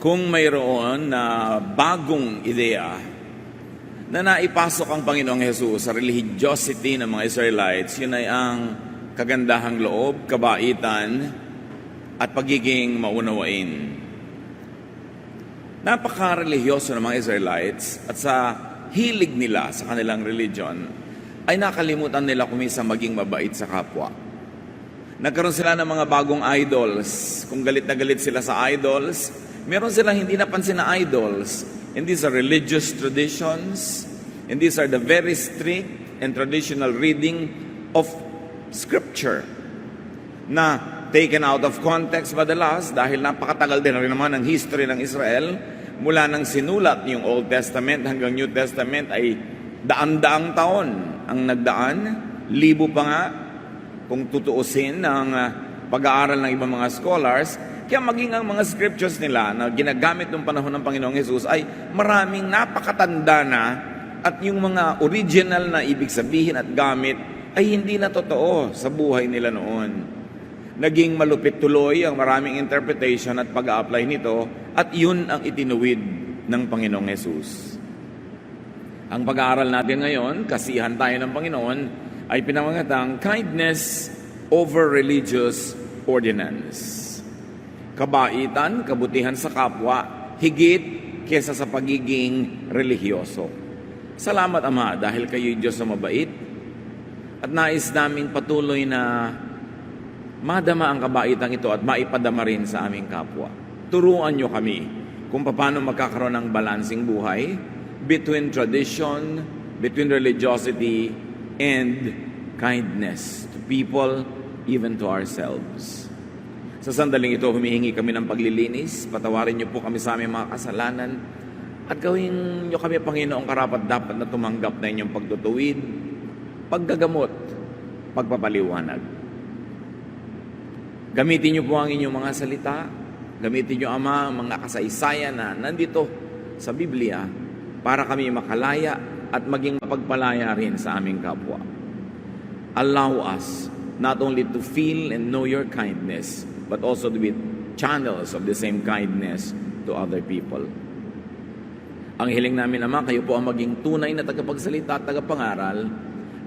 Kung mayroon na bagong ideya na naipasok ang Panginoong Hesus sa religiosity ng mga Israelites, yun ay ang kagandahang loob, kabaitan, at pagiging maunawain. Napaka-religyoso ng mga Israelites at sa hilig nila sa kanilang religion ay nakalimutan nila kumisa maging mabait sa kapwa. Nagkaroon sila ng mga bagong idols. Kung galit na galit sila sa idols, meron silang hindi napansin na idols. And these are religious traditions. And these are the very strict and traditional reading of Scripture na taken out of context madalas dahil napakatagal din rin naman ang history ng Israel. Mula nang sinulat yung Old Testament hanggang New Testament ay daan-daang taon ang nagdaan. Libo pa nga kung tutuusin ng pag-aaral ng ibang mga scholars. Kaya maging ang mga scriptures nila na ginagamit ng panahon ng Panginoong Hesus ay maraming napakatanda na at yung mga original na ibig sabihin at gamit ay hindi na totoo sa buhay nila noon. Naging malupit tuloy ang maraming interpretation at pag-a-apply nito at yun ang itinuwid ng Panginoong Hesus. Ang pag-aaral natin ngayon, kasihan tayo ng Panginoon, ay pinamagatang kindness over religious ordinance. Kabaitan, kabutihan sa kapwa, higit kesa sa pagiging relihiyoso. Salamat, Ama, dahil kayo'y Diyos na mabait at nais naming patuloy na madama ang kabaitang ito at maipadama rin sa aming kapwa. Turuan niyo kami kung paano magkakaroon ng balansing buhay between tradition, between religiosity, and kindness to people, even to ourselves. Sa sandaling ito, humihingi kami ng paglilinis. Patawarin niyo po kami sa aming mga kasalanan at gawin niyo kami, Panginoong, karapat-dapat na tumanggap na inyong pagtutuwid, paggagamot, pagpapaliwanag. Gamitin niyo po ang inyong mga salita. Gamitin niyo, Ama, ang mga kasaysayan na nandito sa Biblia para kami makalaya at maging mapagpalaya rin sa aming kapwa. Allow us not only to feel and know your kindness, but also to be channels of the same kindness to other people. Ang hiling namin, Ama, kayo po ang maging tunay na tagapagsalita at tagapangaral.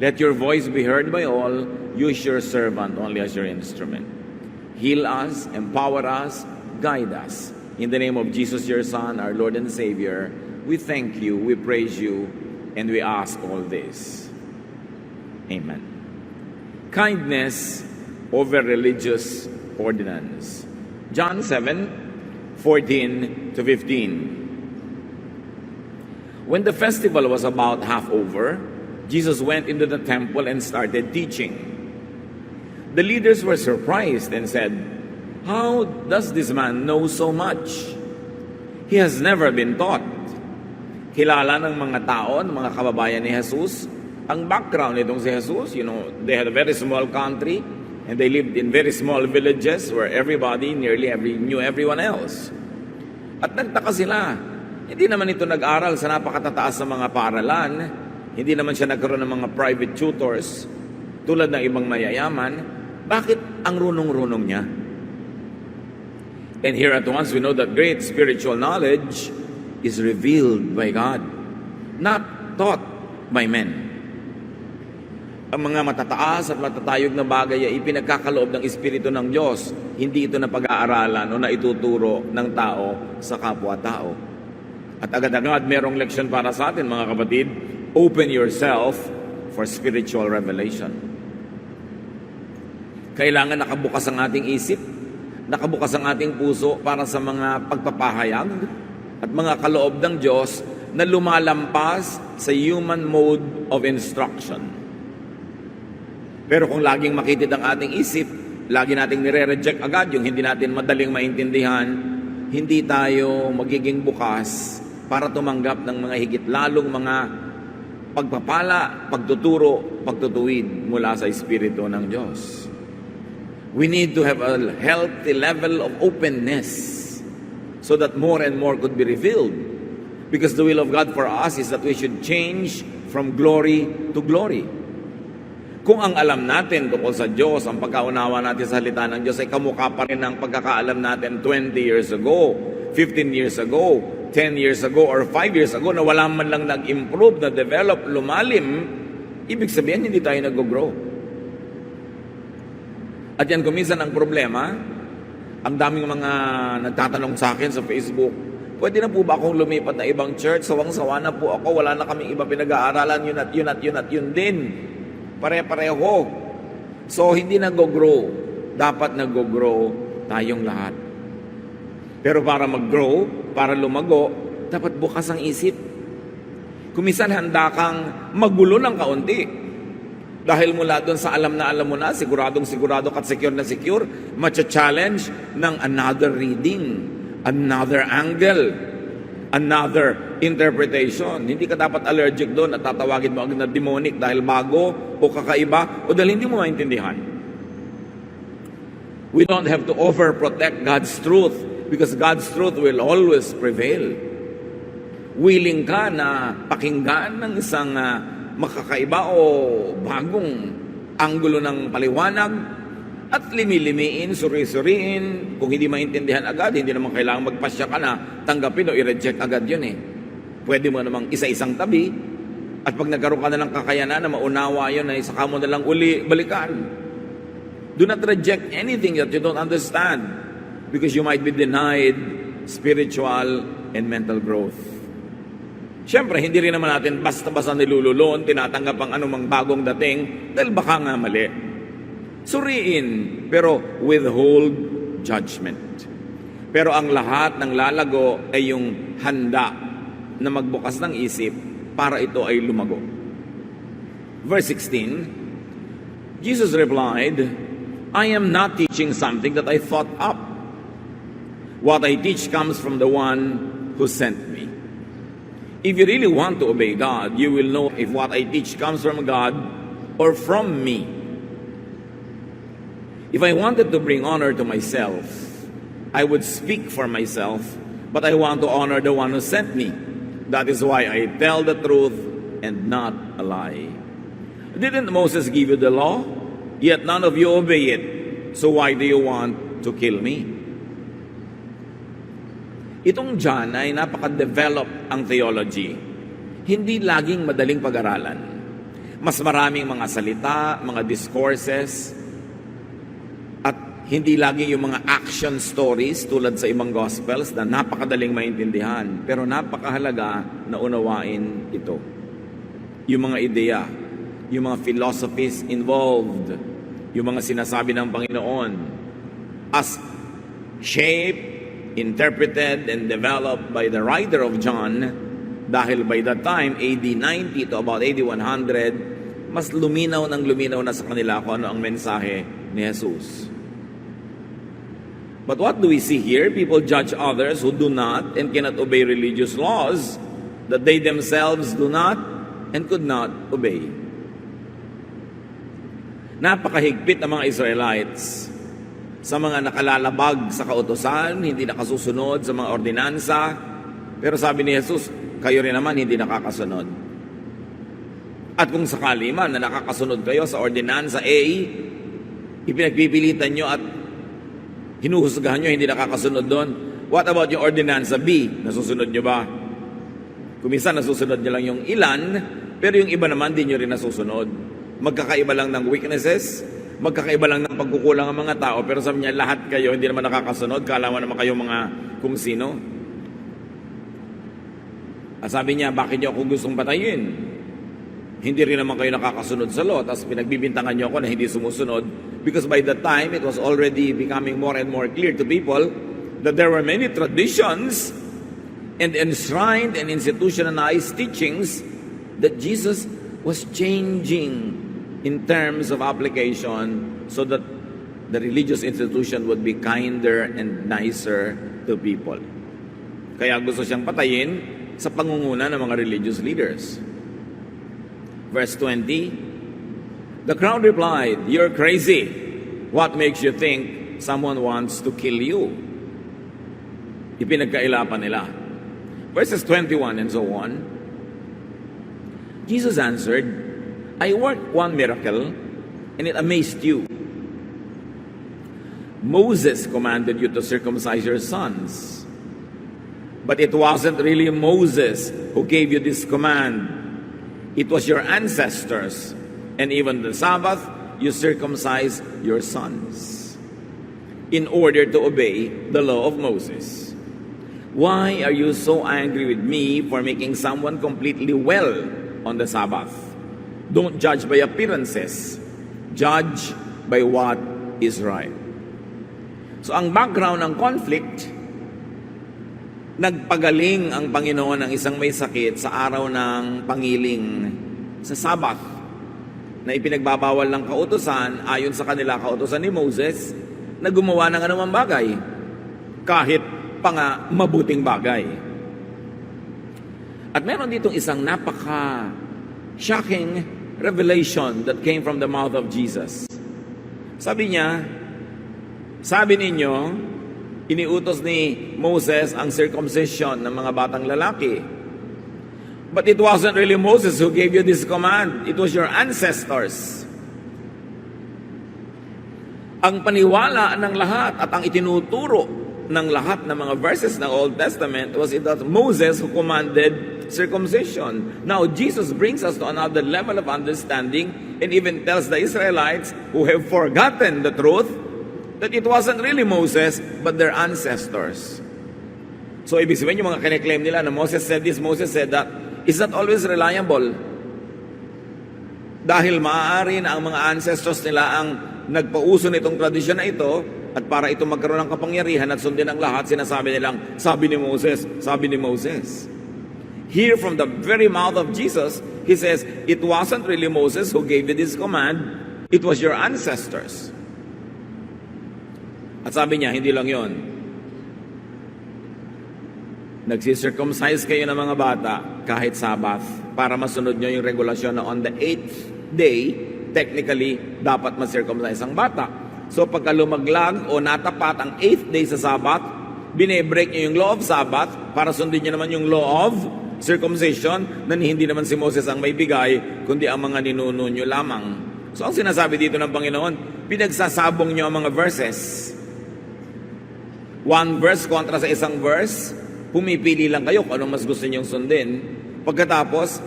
Let your voice be heard by all. Use your servant only as your instrument. Heal us, empower us, guide us. In the name of Jesus, your Son, our Lord and Savior, we thank you, we praise you, and we ask all this. Amen. Kindness over religious ordinance. John 7:14 to 15. When the festival was about half over, Jesus went into the temple and started teaching. The leaders were surprised and said, "How does this man know so much? He has never been taught." Kilala ng mga tao, ng mga kababayan ni Jesus, ang background nitong si Jesus. They had a very small country and they lived in very small villages where everybody, knew everyone else. At nagtaka sila. Hindi naman ito nag-aral sa napakatataas na mga paaralan. Hindi naman siya nagkaroon ng mga private tutors tulad ng ibang mayayaman. Bakit ang runong-runong niya? And here at once we know that great spiritual knowledge is revealed by God, not taught by men. Ang mga matataas at matatayog na bagay ay ipinagkakaloob ng Espiritu ng Diyos. Hindi ito na pag-aaralan o na ituturo ng tao sa kapwa-tao. At agad-agad merong leksyon para sa atin, mga kapatid. Open yourself for spiritual revelation. Kailangan nakabukas ang ating isip, nakabukas ang ating puso para sa mga pagpapahayag at mga kaloob ng Diyos na lumalampas sa human mode of instruction. Pero kung laging makitid ang ating isip, lagi nating nire-reject agad yung hindi natin madaling maintindihan, hindi tayo magiging bukas para tumanggap ng mga higit lalong mga pagpapala, pagtuturo, pagtutuwid mula sa Espiritu ng Diyos. We need to have a healthy level of openness so that more and more could be revealed. Because the will of God for us is that we should change from glory to glory. Kung ang alam natin tungkol sa Diyos, ang pagkaunawa natin sa salita ng Diyos ay kamukha pa rin ng pagkakaalam natin 20 years ago, 15 years ago, 10 years ago, or 5 years ago na wala man lang nag-improve, na-develop, lumalim, ibig sabihin hindi tayo nag-grow. At yan kuminsan ang problema. Ang daming mga nagtatanong sa akin sa Facebook, pwede na po ba akong lumipat na ibang church? Sawang-sawa na po ako, wala na kaming iba pinag-aaralan, yun at yun at yun at yun din. Pare-pareho. So, hindi nag-grow. Dapat nag-grow tayong lahat. Pero para mag-grow, para lumago, dapat bukas ang isip. Kumisan handa kang magulo ng kaunti. Dahil mula doon sa alam na alam mo na, siguradong sigurado at secure na secure, matcha-challenge ng another reading, another angle, another interpretation. Hindi ka dapat allergic doon at tatawagin mo agad na demonic dahil bago o kakaiba o dahil hindi mo maintindihan. We don't have to overprotect God's truth because God's truth will always prevail. Willing ka na pakinggan ng isang makakaiba o bagong anggulo ng paliwanag at limi-limiin, suri-suriin. Kung hindi maintindihan agad, hindi naman kailangan magpasya ka na tanggapin o i-reject agad yun eh. Pwede mo namang isa-isang tabi at pag nagkaroon ka na ng kakayanan na maunawa yun ay saka mo na lang uli balikan. Do not reject anything that you don't understand because you might be denied spiritual and mental growth. Siyempre, hindi rin naman natin basta-basta nilululon, tinatanggap ang anumang bagong dating dahil baka nga mali. Suriin, pero withhold judgment. Pero ang lahat ng lalago ay yung handa na magbukas ng isip para ito ay lumago. Verse 16, Jesus replied, I am not teaching something that I thought up. What I teach comes from the one who sent me. If you really want to obey God, you will know if what I teach comes from God or from me. If I wanted to bring honor to myself, I would speak for myself, but I want to honor the one who sent me. That is why I tell the truth and not a lie. Didn't Moses give you the law? Yet none of you obey it. So why do you want to kill me? Itong John ay napaka-develop ang theology. Hindi laging madaling pag-aralan. Mas maraming mga salita, mga discourses, at hindi laging yung mga action stories tulad sa ibang gospels na napakadaling maintindihan. Pero napakahalaga na unawain ito. Yung mga ideya, yung mga philosophies involved, yung mga sinasabi ng Panginoon as shaped, interpreted and developed by the writer of John, dahil by that time, AD 90 to about AD 100, mas luminaw na sa kanila kung ano ang mensahe ni Jesus. But what do we see here? People judge others who do not and cannot obey religious laws that they themselves do not and could not obey. Napakahigpit ng mga Israelites sa mga nakalalabag sa kautusan, hindi nakasusunod sa mga ordinansa. Pero sabi ni Jesus, kayo rin naman hindi nakakasunod. At kung sakali man na nakakasunod kayo sa ordinansa A, ipinagpipilitan nyo at hinuhusgahan nyo, hindi nakakasunod doon. What about yung ordinansa B? Nasusunod nyo ba? Kuminsan nasusunod nyo lang yung ilan, pero yung iba naman di nyo rin nasusunod. Magkakaiba lang ng weaknesses, magkakaiba lang ng pagkukulang ng mga tao, pero sabi niya, lahat kayo hindi naman nakakasunod, kalaman naman kayo mga kung sino. At sabi niya, bakit niyo ako gustong patayin? Hindi rin naman kayo nakakasunod sa law, tapos pinagbibintangan niyo ako na hindi sumusunod, because by that time, it was already becoming more and more clear to people that there were many traditions and enshrined and institutionalized teachings that Jesus was changing in terms of application so that the religious institution would be kinder and nicer to people. Kaya gusto siyang patayin sa pangunguna ng mga religious leaders. Verse 20, the crowd replied, "You're crazy. What makes you think someone wants to kill you?" Ipinagkailapan nila. Verses 21 and so on. Jesus answered, I worked one miracle and it amazed you. Moses commanded you to circumcise your sons. But it wasn't really Moses who gave you this command. It was your ancestors. And even the Sabbath, you circumcise your sons in order to obey the law of Moses. Why are you so angry with me for making someone completely well on the Sabbath? Don't judge by appearances. Judge by what is right. So ang background ng conflict, nagpagaling ang Panginoon ng isang may sakit sa araw ng pangiling sa Sabbath na ipinagbabawal ng kautusan ayon sa kanila kautusan ni Moses na gumawa ng anumang bagay kahit pa nga mabuting bagay. At meron ditong isang napaka-shocking revelation that came from the mouth of Jesus. Sabi niya, sabi ninyo, iniutos ni Moses ang circumcision ng mga batang lalaki. But it wasn't really Moses who gave you this command. It was your ancestors. Ang paniwala ng lahat at ang itinuturo ng lahat ng mga verses ng Old Testament was it that Moses who commanded circumcision. Now, Jesus brings us to another level of understanding and even tells the Israelites who have forgotten the truth that it wasn't really Moses, but their ancestors. So, ibig sabihin yung mga kiniklaim nila na Moses said this, Moses said that, is not always reliable. Dahil maaari na ang mga ancestors nila ang nagpauso nitong tradisyon na ito, at para ito magkaroon ng kapangyarihan at sundin ang lahat, sinasabi nilang, sabi ni Moses, sabi ni Moses. Here from the very mouth of Jesus, He says, it wasn't really Moses who gave you this command, it was your ancestors. At sabi niya, hindi lang yon. Nagsisircumcise kayo ng mga bata kahit Sabbath para masunod nyo yung regulasyon na on the 8th day, technically, dapat masircumcise ang bata. So pagka lumaglag o natapat ang 8th day sa Sabbath, binebreak nyo yung law of Sabbath para sundin nyo naman yung law of circumcision na hindi naman si Moses ang may bigay, kundi ang mga ninuno nyo lamang. So ang sinasabi dito ng Panginoon, pinagsasabong nyo ang mga verses. One verse kontra sa isang verse, pumipili lang kayo kung anong mas gusto nyong sundin. Pagkatapos,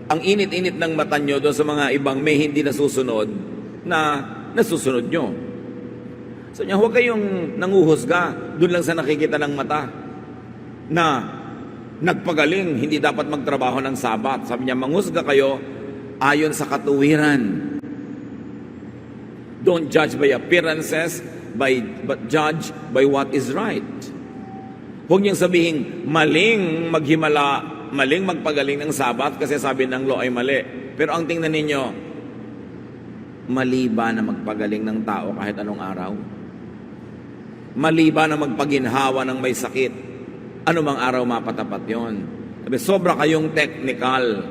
ang init-init ng mata nyo doon sa mga ibang may hindi nasusunod na nasusunod nyo. So niya, huwag kayong nanguhusga doon lang sa nakikita ng mata na nagpagaling, hindi dapat magtrabaho ng Sabat. Sabi niya, manghusga kayo ayon sa katuwiran. Don't judge by appearances, but judge by what is right. Huwag niyang sabihin, maling maghimala, maling magpagaling ng Sabat kasi sabi ng law ay mali. Pero ang tingnan ninyo, mali ba na magpagaling ng tao kahit anong araw? Mali ba na magpaginhawa ng may sakit? Anumang araw mapatapat yon. Sabi, sobra kayong technical.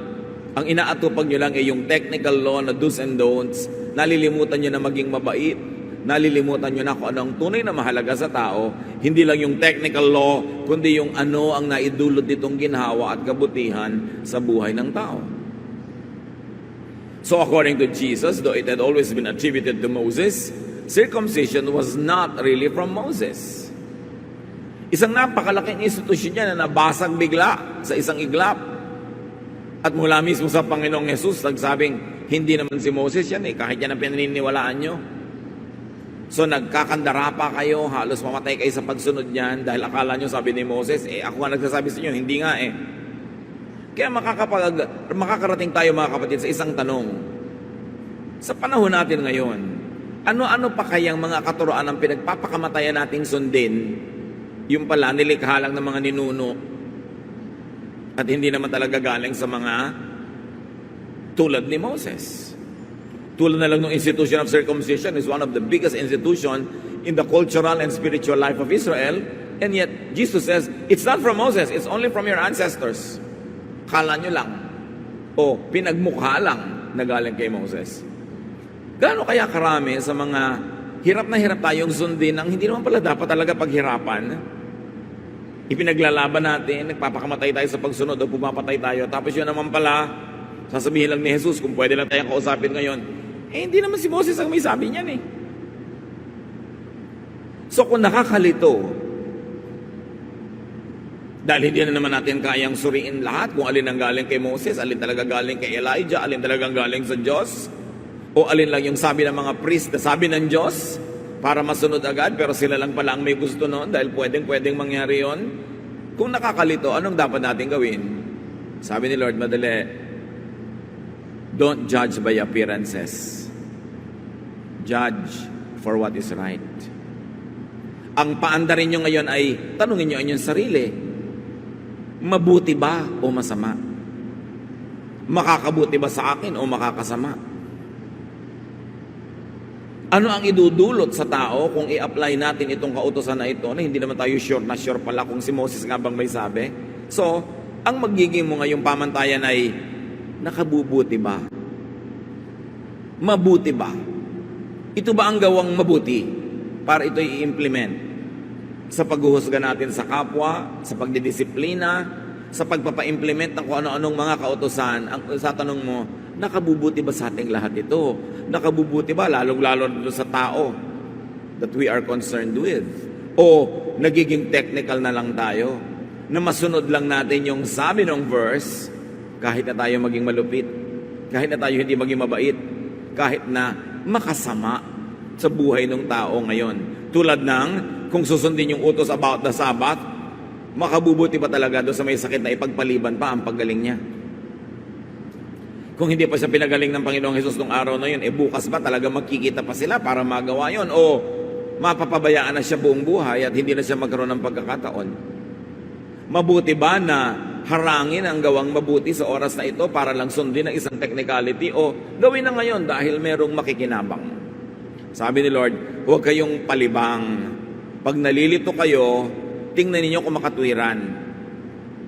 Ang inaatupag nyo lang ay yung technical law na do's and don'ts. Nalilimutan nyo na maging mabait. Nalilimutan nyo na kung anong tunay na mahalaga sa tao. Hindi lang yung technical law, kundi yung ano ang naidulot nitong ginhawa at kabutihan sa buhay ng tao. So according to Jesus, though it had always been attributed to Moses, circumcision was not really from Moses. Isang napakalaking institusyon niya na nabasag bigla sa isang iglap. At mula mismo sa Panginoong Jesus, nagsabing, hindi naman si Moses yan kahit yan ang pinaniniwalaan nyo. So nagkakandara pa kayo, halos mamatay kayo sa pagsunod niyan dahil akala nyo sabi ni Moses, ako nga nagsasabi sa inyo, hindi nga Kaya makakarating tayo mga kapatid sa isang tanong. Sa panahon natin ngayon, ano-ano pa kayang mga katuroan ang pinagpapakamatayan nating sundin? Yung pala, nilikha lang ng mga ninuno. At hindi naman talaga galing sa mga tulad ni Moses. Tulad na lang ng institution of circumcision is one of the biggest institution in the cultural and spiritual life of Israel. And yet, Jesus says, it's not from Moses, it's only from your ancestors. Kala nyo lang. O pinagmukha lang na galing kay Moses. Gaano kaya karami sa mga hirap na hirap tayong sundin ang hindi naman pala dapat talaga paghirapan? Ipinaglalaban natin, nagpapakamatay tayo sa pagsunod o pumapatay tayo. Tapos yun naman pala, sasabihin lang ni Jesus, kung pwede lang tayong kausapin ngayon, Hindi naman si Moses ang may sabi niyan eh. So kung nakakalito, dahil hindi na naman natin kayang suriin lahat kung alin ang galing kay Moses, alin talaga galing kay Elijah, alin talagang galing sa Diyos, o alin lang yung sabi ng mga priest na sabi ng Diyos para masunod agad, pero sila lang pala ang may gusto noon dahil pwedeng mangyari yon. Kung nakakalito, anong dapat natin gawin? Sabi ni Lord, madali, don't judge by appearances. Judge for what is right. Ang paandarin nyo ngayon ay, tanungin nyo ang inyong sarili, mabuti ba o masama? Makakabuti ba sa akin o makakasama? Ano ang idudulot sa tao kung i-apply natin itong kautosan na ito na hindi naman tayo sure na sure pala kung si Moses nga bang may sabi? So, ang magiging mo ngayong pamantayan ay, nakabubuti ba? Mabuti ba? Ito ba ang gawang mabuti para ito i-implement sa paghuhusga natin sa kapwa, sa pagdidisiplina, sa pagpapa-implement ng kung ano-anong mga kautosan? Sa tanong mo, nakabubuti ba sa ating lahat ito? Nakabubuti ba lalong-lalo dito sa tao that we are concerned with? O nagiging technical na lang tayo, na masunod lang natin yung sabi ng verse, kahit na tayo maging malupit, kahit na tayo hindi maging mabait, kahit na makasama sa buhay ng tao ngayon. Tulad ng, kung susundin yung utos about the Sabbath, makabubuti pa talaga doon sa may sakit na ipagpaliban pa ang paggaling niya. Kung hindi pa siya pinagaling ng Panginoong Hesus nung araw na yun, bukas ba talaga magkikita pa sila para magawa yun? O mapapabayaan na siya buong buhay at hindi na siya magkaroon ng pagkakataon? Mabuti ba na harangin ang gawang mabuti sa oras na ito para lang sundin ang isang technicality? O gawin na ngayon dahil merong makikinabang? Sabi ni Lord, huwag kayong palibang. Pag nalilito kayo, tingnan ninyo kung makatwiran.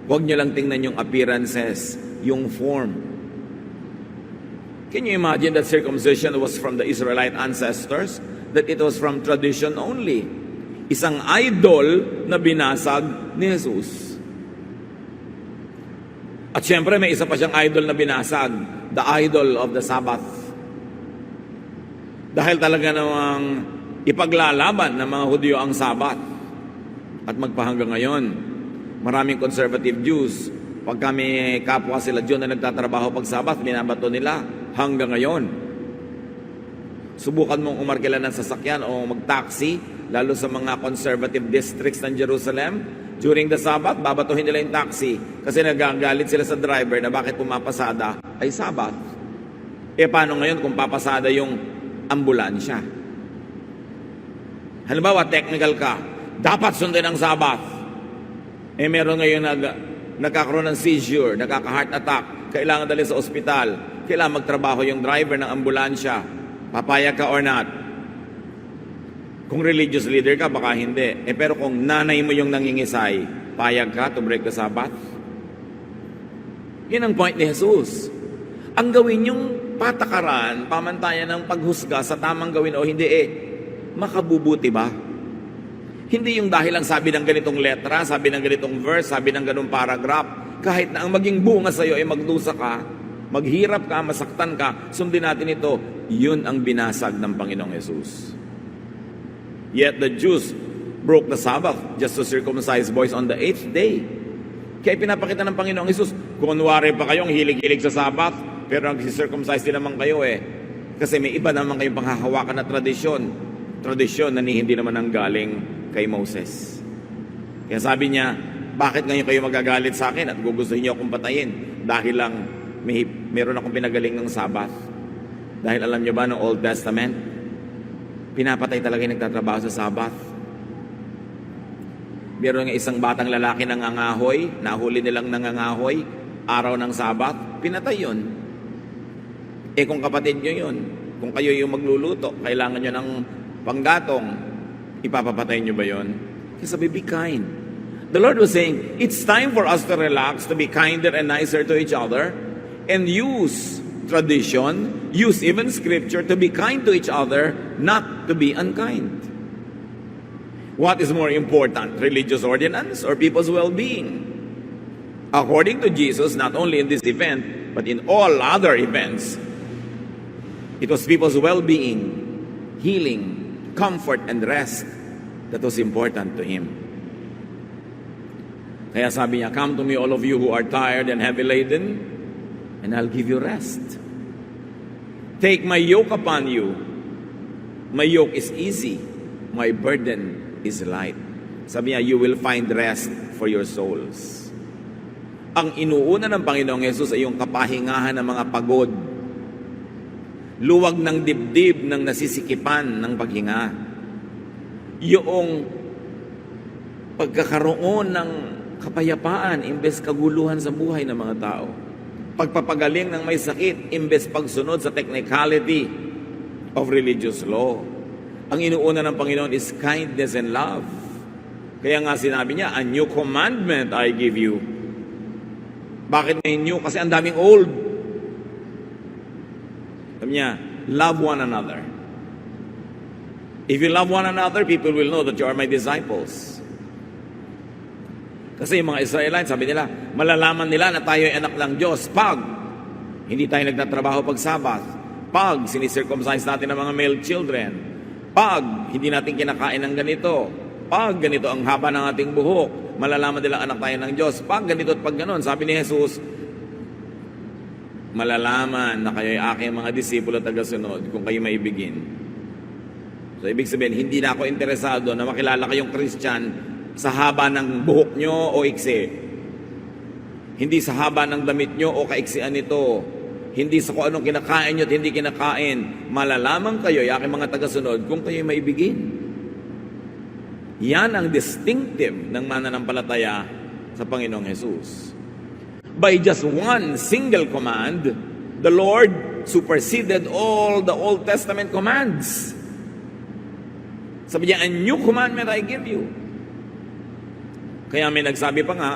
Huwag nyo lang tingnan yung appearances, yung form. Can you imagine that circumcision was from the Israelite ancestors? That it was from tradition only. Isang idol na binasag ni Jesus. At syempre may isa pa siyang idol na binasag, the idol of the Sabbath. Dahil talaga namang ipaglalaban ng mga Hudyo ang Sabbath. At magpahanggang ngayon, maraming conservative Jews, pag kami kapwa sila Diyon na nagtatrabaho pag Sabbath, binabato nila hanggang ngayon. Subukan mong umarkila ng sasakyan o mag-taxi, lalo sa mga conservative districts ng Jerusalem. During the Sabbath, babatuhin nila yung taxi kasi nagagalit sila sa driver na bakit pumapasada ay Sabbath. Paano ngayon kung papasada yung ambulansya? Halimbawa, technical ka, dapat sundin ang Sabbath. Meron ngayon nagkakaroon ng seizure, nakaka-heart attack, kailangan dali sa ospital, kailangan magtrabaho yung driver ng ambulansya. Papayag ka or not? Kung religious leader ka, baka hindi. Pero kung nanay mo yung nangingisay, payag ka to break the Sabbath? Yan ang point ni Jesus. Ang gawin yung patakaran, pamantayan ng paghusga sa tamang gawin o hindi, makabubuti ba? Hindi yung dahil lang sabi ng ganitong letra, sabi ng ganitong verse, sabi ng ganitong paragraph, kahit na ang maging bunga sa iyo ay magdusa ka, maghirap ka, masaktan ka, sundin natin ito, yun ang binasag ng Panginoong Hesus. Yet the Jews broke the Sabbath just to circumcise boys on the 8th day. Kaya pinapakita ng Panginoong Hesus, kunwari pa kayong hilig-hilig sa Sabbath, pero nag-circumcise din naman kayo kasi may iba naman kayong panghahawakan na tradisyon. Tradisyon na hindi naman ang galing kay Moses. Kaya sabi niya, bakit ngayon kayo magagalit sa akin at gugustuhin niyo akong patayin? Dahil lang meron akong pinagaling ng Sabbath. Dahil alam niyo ba ng Old Testament, pinapatay talaga yung nagtatrabaho sa Sabbath. Meron nga isang batang lalaki nangangahoy, nahuli nilang nangangahoy, araw ng Sabbath, pinatay yun. Kung kapatid nyo yun, kung kayo yung magluluto, kailangan nyo ng panggatong, ipapapatay nyo ba yun? Kasi sabi, be kind. The Lord was saying, it's time for us to relax, to be kinder and nicer to each other, and use tradition, use even scripture to be kind to each other, not to be unkind. What is more important, religious ordinance or people's well-being? According to Jesus, not only in this event, but in all other events, It was people's well-being, healing, comfort, and rest that was important to Him. Kaya sabi niya, "Come to me all of you who are tired and heavy laden, and I'll give you rest. Take my yoke upon you. My yoke is easy. My burden is light." Sabi niya, you will find rest for your souls. Ang inuuna ng Panginoong Yesus ay yung kapahingahan ng mga pagod. Luwag ng dibdib ng nasisikipan ng paghinga. Yung pagkakaroon ng kapayapaan imbes kaguluhan sa buhay ng mga tao. Pagpapagaling ng may sakit imbes pagsunod sa technicality of religious law. Ang inuuna ng Panginoon is kindness and love. Kaya nga sinabi niya, "A new commandment I give you." Bakit may new? Kasi ang daming old. Sabi niya, love one another. If you love one another, people will know that you are my disciples. Kasi yung mga Israelites, sabi nila, malalaman nila na tayo ay anak ng Diyos pag hindi tayo nagtatrabaho pag Sabbath, pag sinicircumcise natin ang mga male children, pag hindi natin kinakain ng ganito, pag ganito ang haba ng ating buhok, malalaman nila anak tayo ng Diyos. Pag ganito at pag ganon, sabi ni Jesus, malalaman na kayo ay aking mga disipulo at tagasunod kung kayo maibigin. So, ibig sabihin, hindi na ako interesado na makilala kayong Christian sa haba ng buhok nyo o iksi. Hindi sa haba ng damit nyo o kaiksian nito. Hindi sa kung anong kinakain nyo at hindi kinakain. Malalaman kayo, ay aking mga tagasunod, kung kayo maibigin. Yan ang distinctive ng mananampalataya sa Panginoong Jesus. By just one single command, the Lord superseded all the Old Testament commands. Sabi niya, "A new commandment I give you." Kaya may nagsabi pa nga,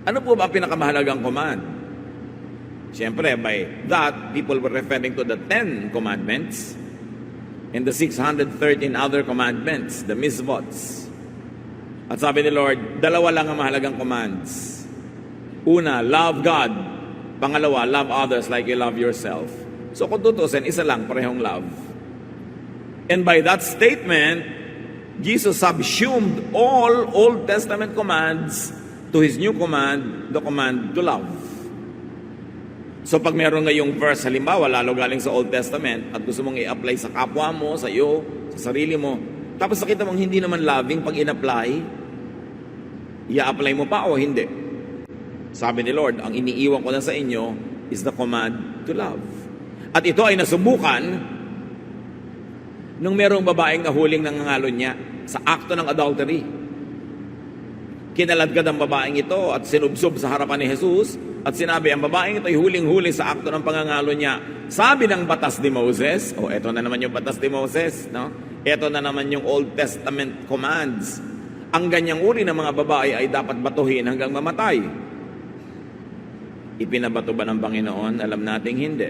ano po ba ang pinakamahalagang command? Siyempre, by that, people were referring to the 10 commandments and the 613 other commandments, the mitzvots. At sabi ni Lord, dalawa lang ang mahalagang commands. Una, love God. Pangalawa, love others like you love yourself. So kung tutusin, isa lang, parehong love. And by that statement, Jesus subsumed all Old Testament commands to His new command, the command to love. So pag meron ngayong verse, halimbawa, lalo galing sa Old Testament, at gusto mong i-apply sa kapwa mo, sa iyo, sa sarili mo, tapos nakita mong hindi naman loving pag in-apply, i-apply mo pa o hindi? Sabi ni Lord, ang iniiwan ko na sa inyo is the command to love. At ito ay nasubukan nung merong babaeng nahuling nangangalon niya sa akto ng adultery. Kinaladkad ang babaeng ito at sinubsob sa harapan ni Jesus at sinabi, ang babaeng ito ay huling-huli sa akto ng pangangalo niya. Sabi ng batas ni Moses, eto na naman yung batas ni Moses, no? Eto na naman yung Old Testament commands. Ang ganyang uri ng mga babae ay dapat batuhin hanggang mamatay. Ipinabato ba ng Panginoon? Alam nating hindi.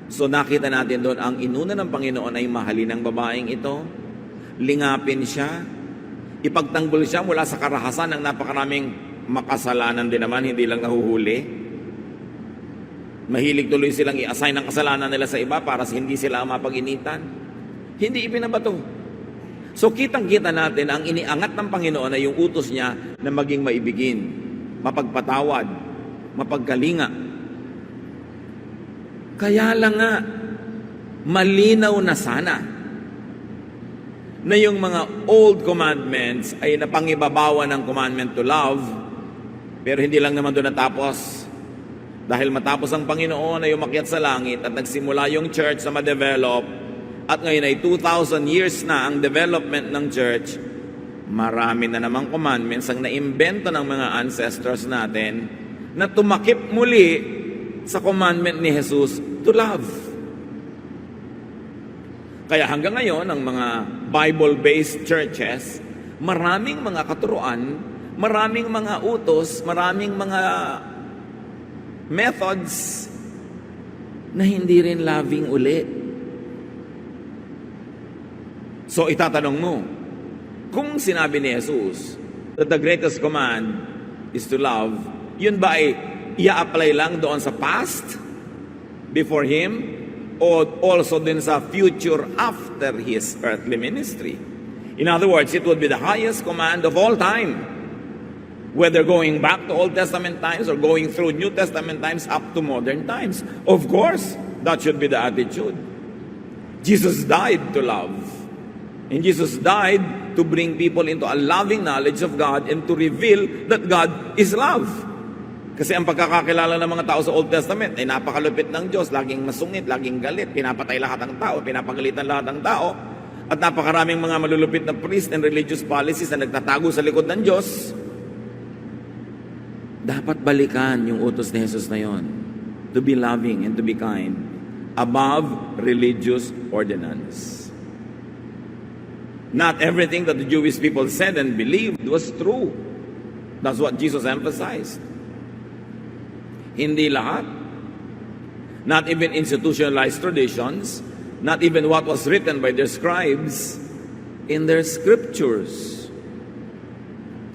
So nakita natin doon, ang inuna ng Panginoon ay mahalin ang babaeng ito, lingapin siya, ipagtanggol siya mula sa karahasan ng napakaraming makasalanan din naman, hindi lang nahuhuli. Mahilig tuloy silang i-assign ang kasalanan nila sa iba para hindi sila mapag-initan. Hindi ipinabato. So kitang-kita natin, ang iniangat ng Panginoon ay yung utos niya na maging maibigin, mapagpatawad, mapagkalinga. Kaya lang nga, malinaw na sana na yung mga old commandments ay napangibabawan ng commandment to love, pero hindi lang naman doon natapos. Dahil matapos ang Panginoon ay umakyat sa langit at nagsimula yung church na ma-develop, at ngayon ay 2,000 years na ang development ng church, marami na namang commandments ang naimbento ng mga ancestors natin na tumakip muli sa commandment ni Jesus to love. Kaya hanggang ngayon, ang mga Bible-based churches, maraming mga katuruan, maraming mga utos, maraming mga methods na hindi rin loving uli. So itatanong mo, kung sinabi ni Jesus that the greatest command is to love, yun ba ay i-apply lang doon sa past? before Him o also din sa future after His earthly ministry. In other words, it would be the highest command of all time, whether going back to Old Testament times or going through New Testament times up to modern times. Of course, that should be the attitude. Jesus died to love. And Jesus died to bring people into a loving knowledge of God and to reveal that God is love. Kasi ang pagkakakilala ng mga tao sa Old Testament ay napakalupit ng Diyos, laging masungit, laging galit, pinapatay lahat ng tao, pinapagalitan lahat ng tao, at napakaraming mga malulupit na priest and religious policies na nagtatago sa likod ng Diyos. Dapat balikan yung utos ni Jesus na yon, to be loving and to be kind above religious ordinance. Not everything that the Jewish people said and believed was true. That's what Jesus emphasized. Hindi lahat. Not even institutionalized traditions, not even what was written by their scribes in their scriptures.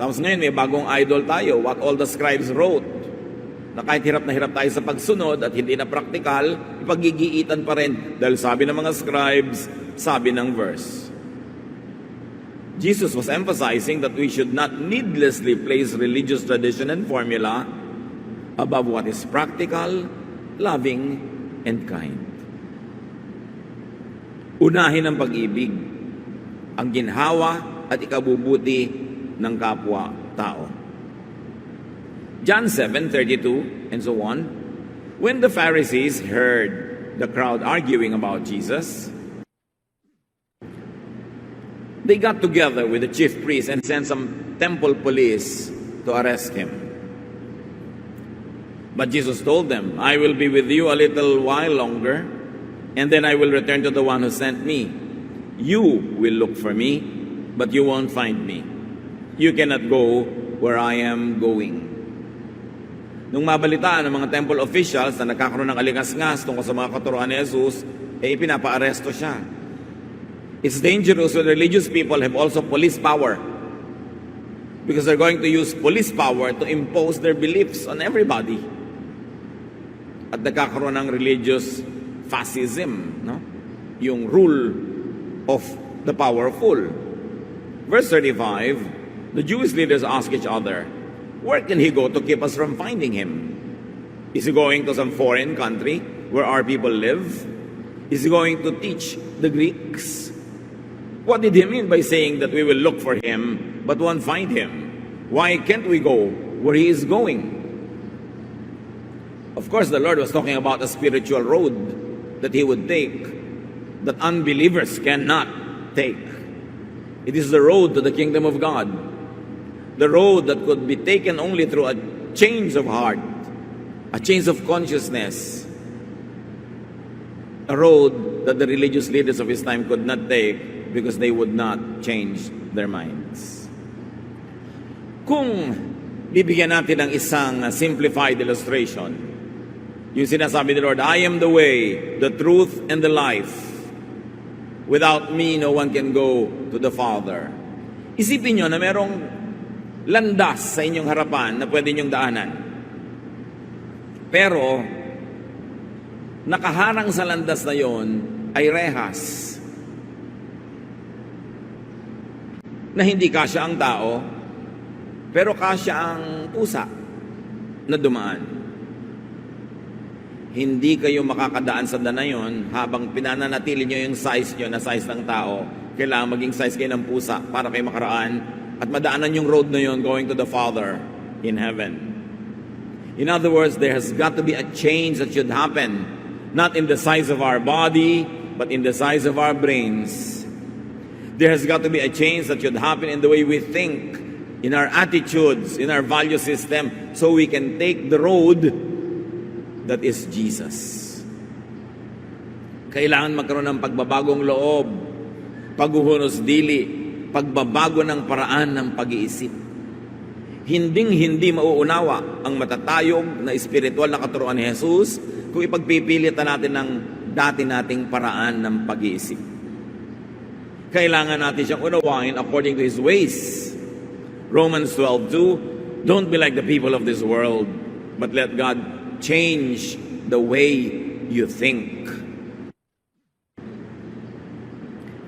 Tapos ngayon may bagong idol tayo, what all the scribes wrote, na kahit hirap na hirap tayo sa pagsunod at hindi na praktikal, ipagigiitan pa rin dahil sabi ng mga scribes, sabi ng verse. Jesus was emphasizing that we should not needlessly place religious tradition and formula above what is practical, loving, and kind. Unahin ang pag-ibig, ang ginhawa at ikabubuti ng kapwa-tao. John 7:32 and so on. When the Pharisees heard the crowd arguing about Jesus, they got together with the chief priests and sent some temple police to arrest him. But Jesus told them, I will be with you a little while longer, and then I will return to the one who sent me. You will look for me, but you won't find me. You cannot go where I am going. Nung mabalitaan ng mga temple officials na nagkakaroon ng alikas-ngas tungkol sa mga katuruan ni Jesus, pinapa-aresto siya. It's dangerous when religious people have also police power, because they're going to use police power to impose their beliefs on everybody. At nagkakaroon ng religious fascism, no? Yung rule of the powerful. Verse 35, the Jewish leaders ask each other, where can he go to keep us from finding him? Is he going to some foreign country where our people live? Is he going to teach the Greeks? What did he mean by saying that we will look for him but won't find him? Why can't we go where he is going? Of course, the Lord was talking about a spiritual road that he would take that unbelievers cannot take. It is the road to the kingdom of God. The road that could be taken only through a change of heart, a change of consciousness. A road that the religious leaders of his time could not take because they would not change their minds. Kung bibigyan natin ng isang simplified illustration, yung sinasabi ni Lord, I am the way, the truth, and the life. Without me, no one can go to the Father. Isipin nyo na merong landas sa inyong harapan na pwede nyong daanan. Pero, nakaharang sa landas na yon ay rehas na hindi kasya ang tao, pero kasya ang pusa na dumaan. Hindi kayo makakadaan sa daan na yon habang pinananatili nyo yung size nyo na size ng tao. Kailangan maging size kayo ng pusa para kayo makaraan at madaanan yung road na yon going to the Father in heaven. In other words, there has got to be a change that should happen, not in the size of our body, but in the size of our brains. There has got to be a change that should happen in the way we think, in our attitudes, in our value system, so we can take the road that is Jesus. Kailangan magkaroon ng pagbabagong loob, paghuhunos dili, pagbabago ng paraan ng pag-iisip. Hinding-hindi mauunawa ang matatayog na espiritual na katuruan ni Jesus kung ipagpipilitan natin ng dati nating paraan ng pag-iisip. Kailangan natin siyang unawain according to His ways. Romans 12:2, don't be like the people of this world, but let God change the way you think.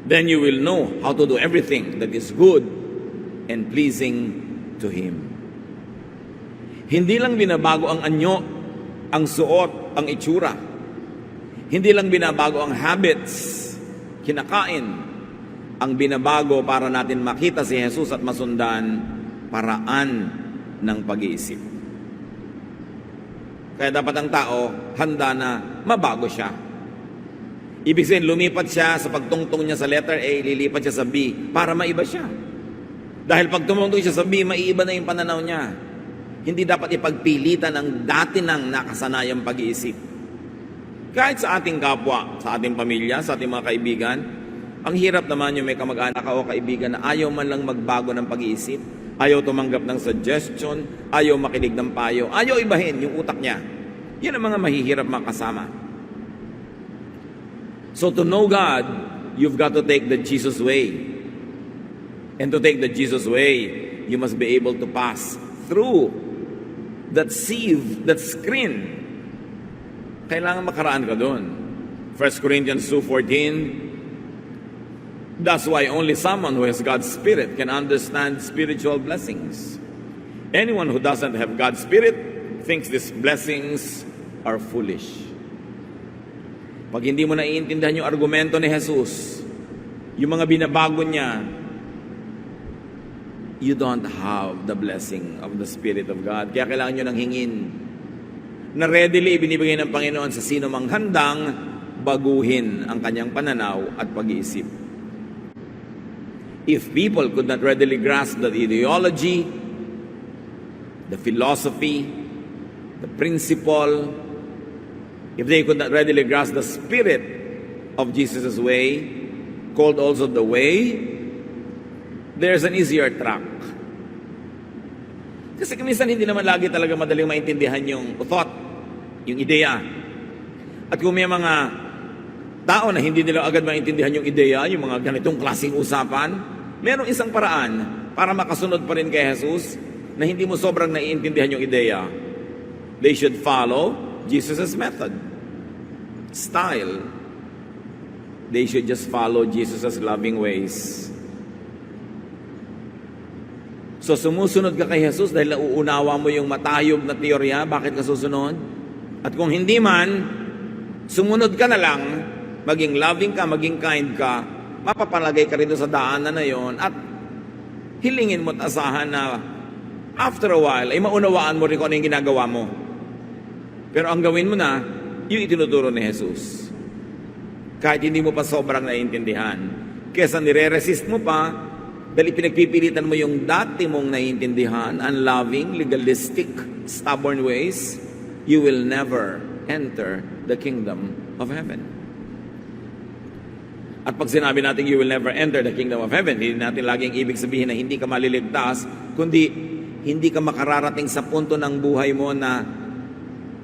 Then you will know how to do everything that is good and pleasing to Him. Hindi lang binabago ang anyo, ang suot, ang itsura. Hindi lang binabago ang habits, kinakain. Ang binabago para natin makita si Jesus at masundan, paraan ng pag-iisip. Kaya dapat ang tao handa na mabago siya. Ibig sabihin, lumipat siya sa pagtungtong niya sa letter A, lilipat siya sa B para maiba siya. Dahil pag tumungtong siya sa B, maiiba na yung pananaw niya. Hindi dapat ipagpilitan ang dati ng nakasanayang pag-iisip. Kahit sa ating kapwa, sa ating pamilya, sa ating mga kaibigan, ang hirap naman yung may kamag-anak o kaibigan na ayaw man lang magbago ng pag-iisip, ayaw tumanggap ng suggestion, ayaw makinig ng payo, ayaw ibahin yung utak niya. Yan ang mga mahihirap makasama. So to know God, you've got to take the Jesus way. And to take the Jesus way, you must be able to pass through that sieve, that screen. Kailangan makaraan ka doon. 1 Corinthians 2:14, that's why only someone who has God's Spirit can understand spiritual blessings. Anyone who doesn't have God's Spirit thinks these blessings are foolish. Pag hindi mo naiintindihan yung argumento ni Jesus, yung mga binabago niya, you don't have the blessing of the Spirit of God. Kaya kailangan nyo nang hingin na readily ibinibigay ng Panginoon sa sino mang handang baguhin ang kanyang pananaw at pag-iisip. If people could not readily grasp the ideology, the philosophy, the principle, if they could not readily grasp the spirit of Jesus' way, called also the way, there's an easier track. Kasi minsan hindi naman lagi talaga madaling maintindihan yung thought, yung ideya. At kung may mga tao na hindi nila agad maintindihan yung ideya, yung mga ganitong klaseng usapan, merong isang paraan para makasunod pa rin kay Jesus na hindi mo sobrang naiintindihan yung ideya. They should follow Jesus' method, style. They should just follow Jesus' loving ways. So sumusunod ka kay Jesus dahil nauunawa mo yung matayog na teorya, bakit ka susunod? At kung hindi man, sumunod ka na lang, maging loving ka, maging kind ka, mapapalagay ka rin doon sa daanan na yon at hilingin mo at asahan na after a while, ay maunawaan mo rin kung ano yung ginagawa mo. Pero ang gawin mo na, yung itinuturo ni Jesus. Kahit hindi mo pa sobrang naiintindihan. Kesa nire-resist mo pa, dahil pinagpipilitan mo yung dati mong naiintindihan, unloving, legalistic, stubborn ways, you will never enter the kingdom of heaven. At pag sinabi natin you will never enter the kingdom of heaven, hindi natin laging ibig sabihin na hindi ka maliligtas, kundi hindi ka makararating sa punto ng buhay mo na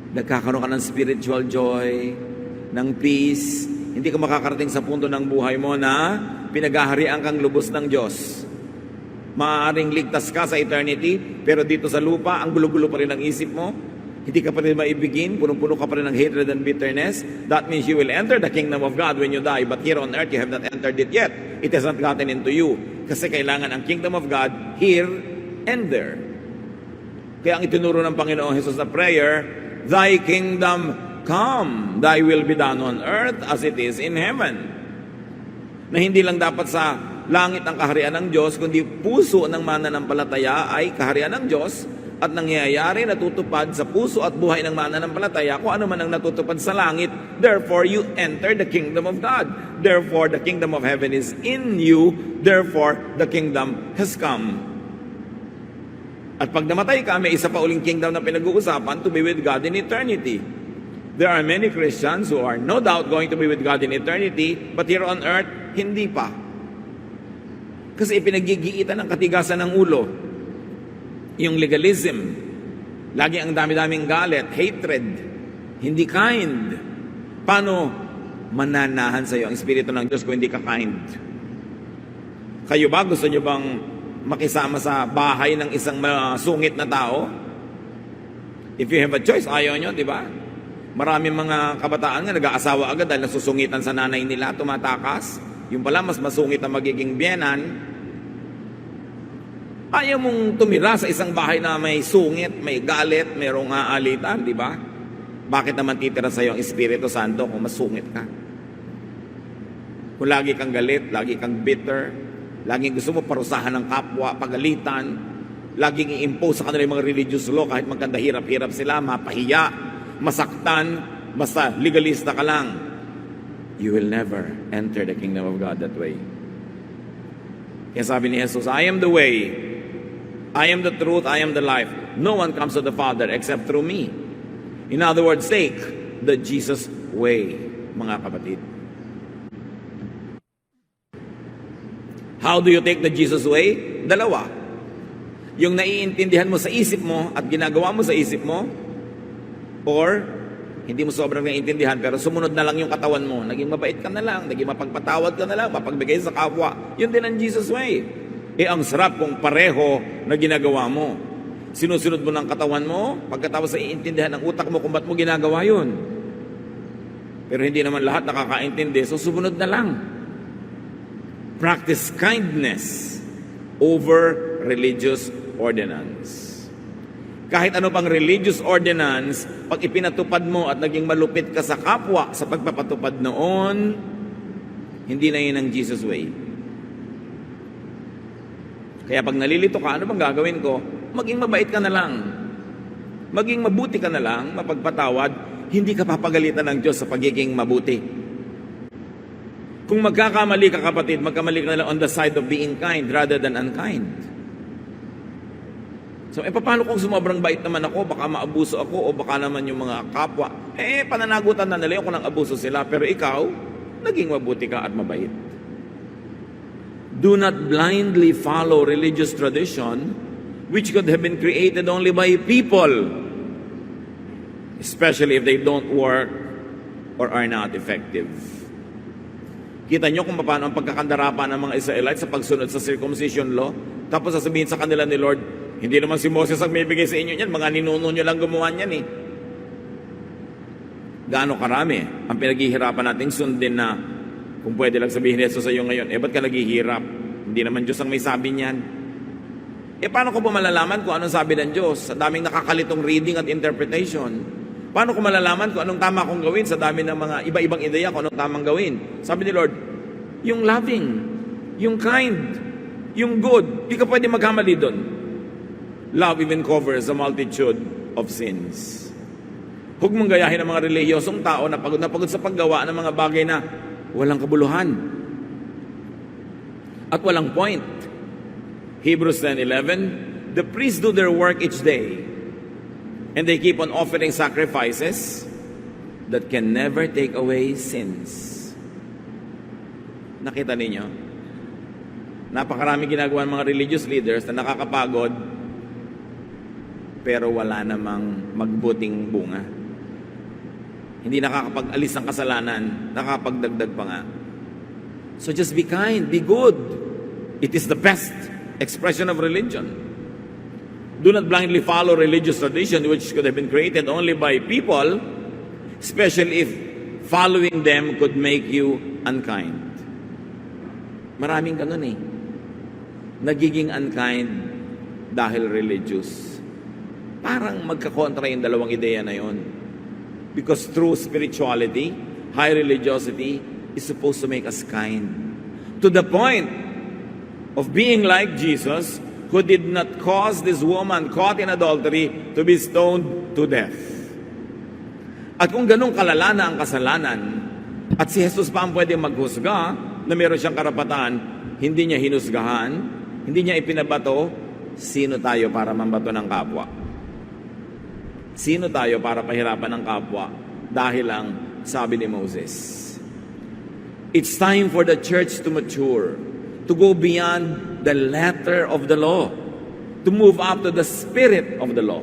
nagkakaroon ka ng spiritual joy, ng peace. Hindi ka makakarating sa punto ng buhay mo na pinaghaharian kang lubos ng Diyos. Maaaring ligtas ka sa eternity, pero dito sa lupa, ang gulo-gulo pa rin ang isip mo. Hindi ka pa rin maibigin, punong-puno ka pa rin ng hatred and bitterness. That means you will enter the kingdom of God when you die, but here on earth, you have not entered it yet. It has not gotten into you. Kasi kailangan ang kingdom of God here and there. Kaya ang itinuro ng Panginoong Jesus na prayer, Thy kingdom come, Thy will be done on earth as it is in heaven. Na hindi lang dapat sa langit ang kaharian ng Diyos, kundi puso ng mananampalataya ay kaharian ng Diyos at nangyayari, natutupad sa puso at buhay ng mananampalataya kung ano man ang natutupad sa langit. Therefore, you enter the kingdom of God. Therefore, the kingdom of heaven is in you. Therefore, the kingdom has come. At pag namatay ka, may isa pa uling kingdom na pinag-uusapan, to be with God in eternity. There are many Christians who are no doubt going to be with God in eternity, but here on earth, hindi pa. Kasi ipinagigiitan ng katigasan ng ulo. Yung legalism, lagi ang dami-daming galit, hatred, hindi kind. Paano mananahan sa iyo ang Espiritu ng Diyos kung hindi ka kind? Kayo ba, gusto nyo bang makisama sa bahay ng isang sungit na tao? If you have a choice, ayaw nyo, di ba? Maraming mga kabataan nga nag-aasawa agad dahil nasusungitan sa nanay nila, tumatakas. Yung pala, mas masungit ang magiging biyenan. Ayaw mong tumira sa isang bahay na may sungit, may galit, mayroong aalitan, di ba? Bakit naman titira sa iyo ang Espiritu Santo kung masungit ka? Kung lagi kang galit, lagi kang bitter, laging gusto mo parusahan ng kapwa, pagalitan, laging i-impose sa kanila yung mga religious law kahit magkanda hirap-hirap sila, mapahiya, masaktan, basta legalista ka lang, you will never enter the kingdom of God that way. Kaya sabi ni Jesus, I am the way, I am the truth, I am the life. No one comes to the Father except through me. In other words, take the Jesus way, mga kapatid. How do you take the Jesus way? Dalawa. Yung naiintindihan mo sa isip mo at ginagawa mo sa isip mo, or hindi mo sobrang naiintindihan pero sumunod na lang yung katawan mo. Naging mabait ka na lang, naging mapagpatawad ka na lang, mapagbigay sa kapwa. Yun din ang Jesus way. Ang sarap kung pareho na ginagawa mo. Sinusunod mo ng katawan mo, pagkatapos ay iintindihan ng utak mo kung ba't mo ginagawa yun. Pero hindi naman lahat nakakaintindi, so sumunod na lang. Practice kindness over religious ordinance. Kahit ano pang religious ordinance, pag ipinatupad mo at naging malupit ka sa kapwa sa pagpapatupad noon, hindi na yun ang Jesus way. Kaya pag nalilito ka, ano bang gagawin ko? Maging mabait ka na lang. Maging mabuti ka na lang, mapagpatawad, hindi ka papagalitan ng Diyos sa pagiging mabuti. Kung magkakamali ka kapatid, magkamali ka na lang on the side of being kind rather than unkind. So, paano kung sumabrang bait naman ako, baka maabuso ako o baka naman yung mga kapwa, pananagutan na nila yung kung abuso sila, pero ikaw, naging mabuti ka at mabait. Do not blindly follow religious tradition which could have been created only by people, especially if they don't work or are not effective. Kita nyo kung paano ang pagkakandarapan ng mga Israelites sa pagsunod sa circumcision law, tapos sasabihin sa kanila ni Lord, hindi naman si Moses ang may bigay sa inyo niyan, mga ninuno nyo lang gumawa niyan eh. Gaano karami ang pinaghihirapan nating sundin na kung pwede lang sabihin ni Jesus sa iyo ngayon, ba't ka naghihirap? Hindi naman Diyos ang may sabi niyan. Paano ko pa malalaman kung anong sabi ng Diyos? Sa daming nakakalitong reading at interpretation. Paano ko malalaman kung anong tama kong gawin sa dami ng mga iba-ibang ideya kung anong tamang gawin? Sabi ni Lord, yung loving, yung kind, yung good, di ka pwede magkamali doon. Love even covers a multitude of sins. Huwag mong gayahin ang mga relihiyosong tao na pagod sa paggawa ng mga bagay na walang kabuluhan at walang point. Hebrews 10:11, the priests do their work each day, and they keep on offering sacrifices that can never take away sins. Nakita ninyo? Napakarami ginagawa ng mga religious leaders na nakakapagod, pero wala namang magbuting bunga. Hindi nakakapag-alis ng kasalanan, nakakapagdagdag pa nga. So just be kind, be good. It is the best expression of religion. Do not blindly follow religious tradition which could have been created only by people, especially if following them could make you unkind. Maraming ganun eh. Nagiging unkind dahil religious. Parang magkakontra yung dalawang ideya na yon. Because true spirituality, high religiosity, is supposed to make us kind. To the point of being like Jesus, who did not cause this woman caught in adultery to be stoned to death. At kung ganun kalala na ang kasalanan, at si Jesus pa ang pwede maghusga, na meron siyang karapatan, hindi niya hinusgahan, hindi niya ipinabato, sino tayo para mambato ng kapwa? Sino tayo para pahirapan ng kapwa? Dahil lang sabi ni Moses, it's time for the church to mature, to go beyond the letter of the law, to move up to the spirit of the law.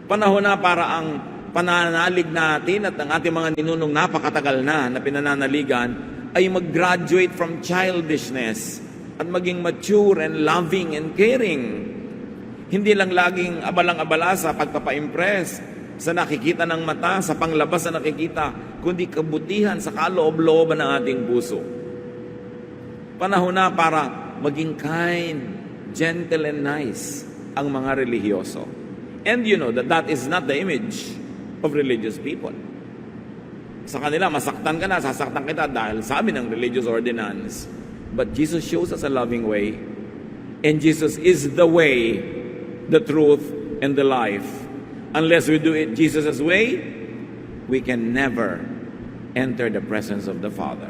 Panahon na para ang pananalig natin at ang ating mga ninunong napakatagal na pinananaligan ay mag-graduate from childishness at maging mature and loving and caring. Hindi lang laging abalang-abala sa pagpapa-impress sa nakikita ng mata, sa panglabas na nakikita, kundi kabutihan sa kaloob-looban ng ating puso. Panahon na para maging kind, gentle, and nice ang mga relihiyoso. And you know that is not the image of religious people. Sa kanila, masaktan ka na, sasaktan kita dahil sa amin ang religious ordinance. But Jesus shows us a loving way. And Jesus is the way, the truth, and the life. Unless we do it Jesus' way, we can never enter the presence of the Father.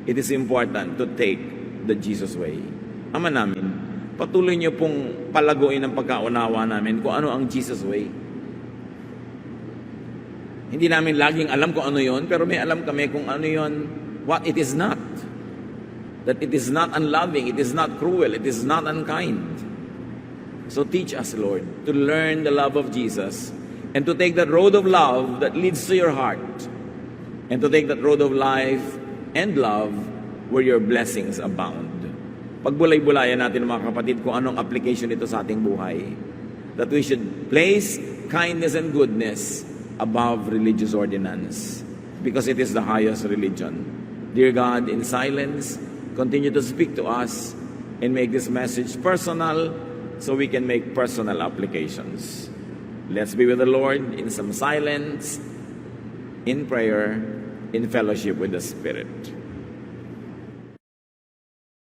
It is important to take the Jesus way. Ama namin, patuloy niyo pong palaguin ang pagkaunawa namin kung ano ang Jesus way. Hindi namin laging alam kung ano yon, pero may alam kami kung ano yon, what it is not. That it is not unloving, it is not cruel, it is not unkind. So teach us, Lord, to learn the love of Jesus and to take that road of love that leads to your heart and to take that road of life and love where your blessings abound. Pagbulay-bulayan natin, mga kapatid, kung anong application ito sa ating buhay. That we should place kindness and goodness above religious ordinance because it is the highest religion. Dear God, in silence, continue to speak to us and make this message personal so we can make personal applications. Let's be with the Lord in some silence, in prayer, in fellowship with the Spirit.